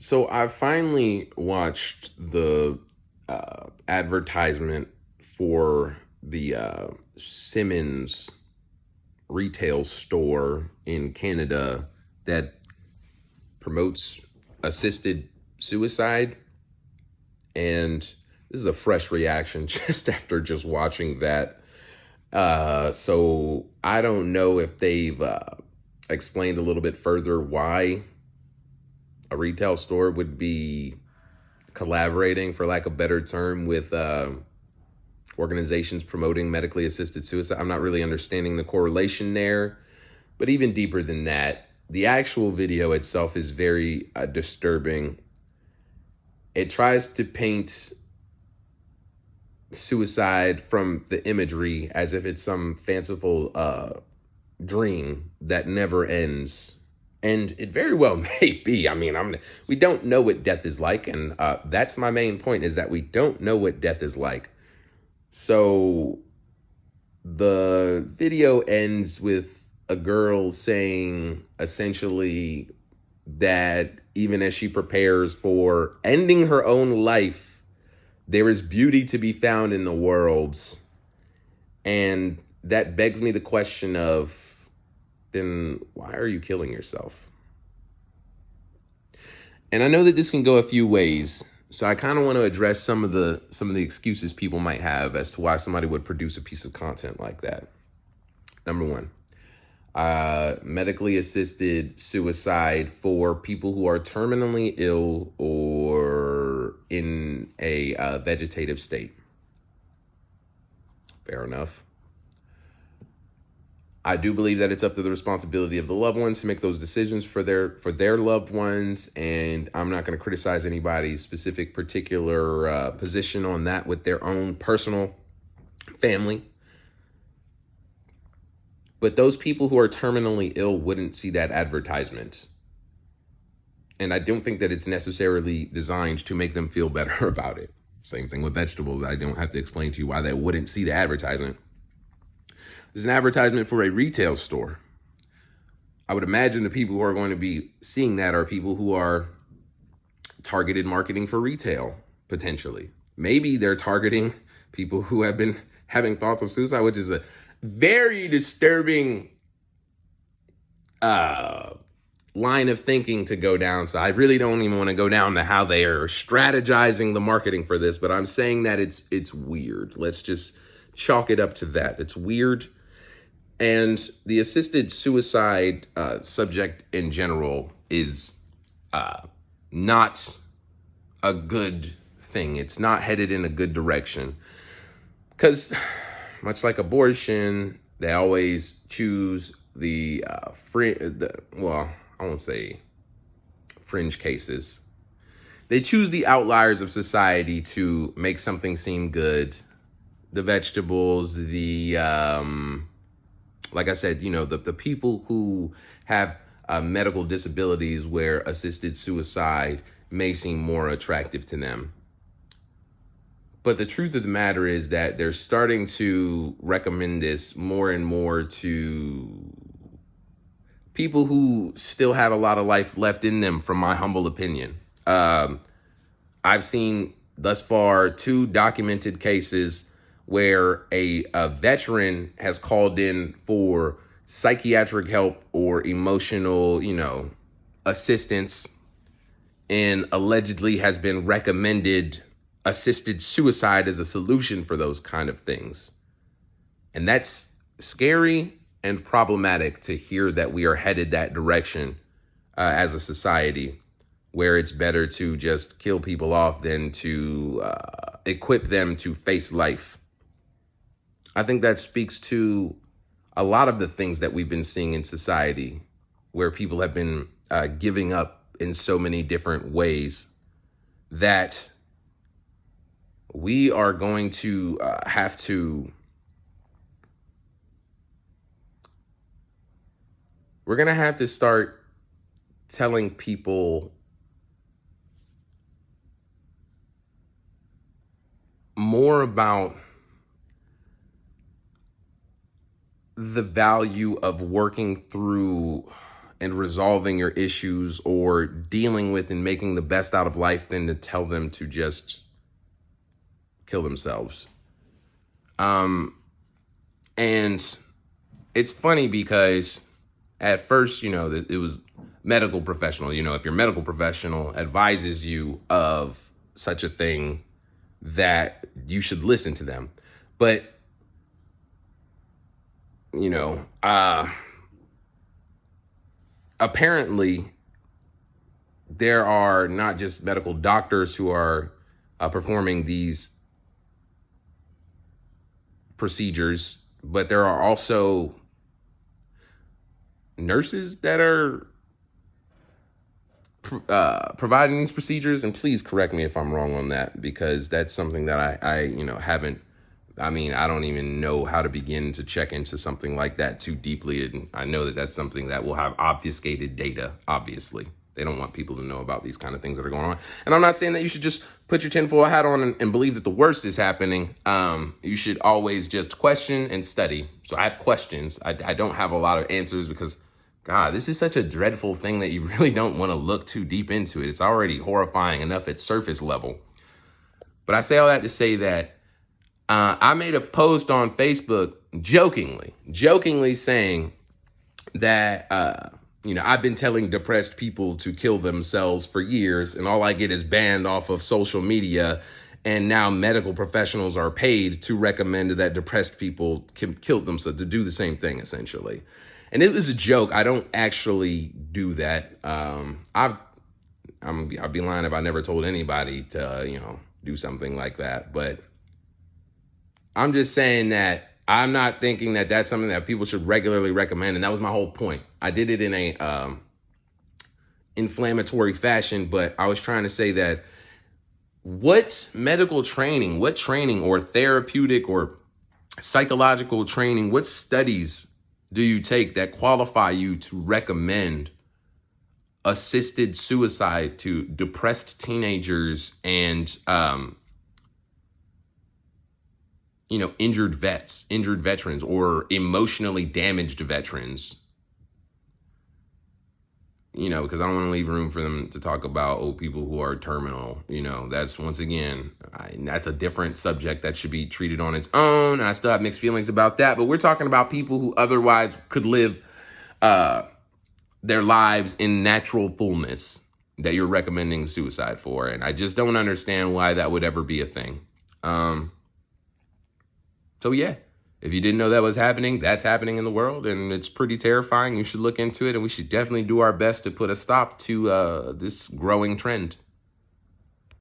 So I finally watched the advertisement for the Simmons retail store in Canada that promotes assisted suicide. And this is a fresh reaction just after just watching that. So I don't know if they've explained a little bit further why a retail store would be collaborating, for lack of a better term, with organizations promoting medically assisted suicide. I'm not really understanding the correlation there. But even deeper than that, the actual video itself is very disturbing. It tries to paint suicide from the imagery as if it's some fanciful dream that never ends. And it very well may be. I mean, we don't know what death is like. And that's my main point, is that we don't know what death is like. So the video ends with a girl saying essentially that even as she prepares for ending her own life, there is beauty to be found in the world. And that begs me the question of, then why are you killing yourself? And I know that this can go a few ways. So I kind of want to address some of the excuses people might have as to why somebody would produce a piece of content like that. Number one, medically assisted suicide for people who are terminally ill or in a vegetative state. Fair enough. I do believe that it's up to the responsibility of the loved ones to make those decisions for their loved ones, and I'm not going to criticize anybody's specific particular position on that with their own personal family. But those people who are terminally ill wouldn't see that advertisement. And I don't think that it's necessarily designed to make them feel better about it. Same thing with vegetables. I don't have to explain to you why they wouldn't see the advertisement. There's an advertisement for a retail store. I would imagine the people who are going to be seeing that are people who are targeted marketing for retail, potentially. Maybe they're targeting people who have been having thoughts of suicide, which is a very disturbing line of thinking to go down. So I really don't even want to go down to how they are strategizing the marketing for this, but I'm saying that it's weird. Let's just chalk it up to that. It's weird. And the assisted suicide subject in general is not a good thing. It's not headed in a good direction. Because much like abortion, they always choose I won't say fringe cases. They choose the outliers of society to make something seem good. The vegetables, like I said, the people who have medical disabilities where assisted suicide may seem more attractive to them. But the truth of the matter is that they're starting to recommend this more and more to people who still have a lot of life left in them, from my humble opinion. I've seen thus far 2 documented cases where a veteran has called in for psychiatric help or emotional, assistance, and allegedly has been recommended assisted suicide as a solution for those kind of things. And that's scary and problematic to hear that we are headed that direction as a society, where it's better to just kill people off than to equip them to face life. I think that speaks to a lot of the things that we've been seeing in society, where people have been giving up in so many different ways, that we are going to have to, we're going to have to start telling people more about the value of working through and resolving your issues or dealing with and making the best out of life than to tell them to just kill themselves. And it's funny because at first, it was medical professional. If your medical professional advises you of such a thing, that you should listen to them. But, apparently there are not just medical doctors who are performing these procedures, but there are also nurses that are providing these procedures. And please correct me if I'm wrong on that, because that's something that I haven't. I don't even know how to begin to check into something like that too deeply. And I know that that's something that will have obfuscated data, obviously. They don't want people to know about these kind of things that are going on. And I'm not saying that you should just put your tinfoil hat on and believe that the worst is happening. You should always just question and study. So I have questions. I don't have a lot of answers because, God, this is such a dreadful thing that you really don't want to look too deep into it. It's already horrifying enough at surface level. But I say all that to say that I made a post on Facebook jokingly saying that, I've been telling depressed people to kill themselves for years, and all I get is banned off of social media. And now medical professionals are paid to recommend that depressed people can kill themselves, to do the same thing, essentially. And it was a joke. I don't actually do that. I'd be lying if I never told anybody to, do something like that. But I'm just saying that I'm not thinking that that's something that people should regularly recommend. And that was my whole point. I did it in a inflammatory fashion, but I was trying to say that what training or therapeutic or psychological training, what studies do you take that qualify you to recommend assisted suicide to depressed teenagers and, injured veterans, or emotionally damaged veterans? Because I don't want to leave room for them to talk about people who are terminal. That's, once again, that's a different subject that should be treated on its own. And I still have mixed feelings about that. But we're talking about people who otherwise could live their lives in natural fullness that you're recommending suicide for. And I just don't understand why that would ever be a thing. So yeah, if you didn't know that was happening, that's happening in the world, and it's pretty terrifying. You should look into it, and we should definitely do our best to put a stop to this growing trend.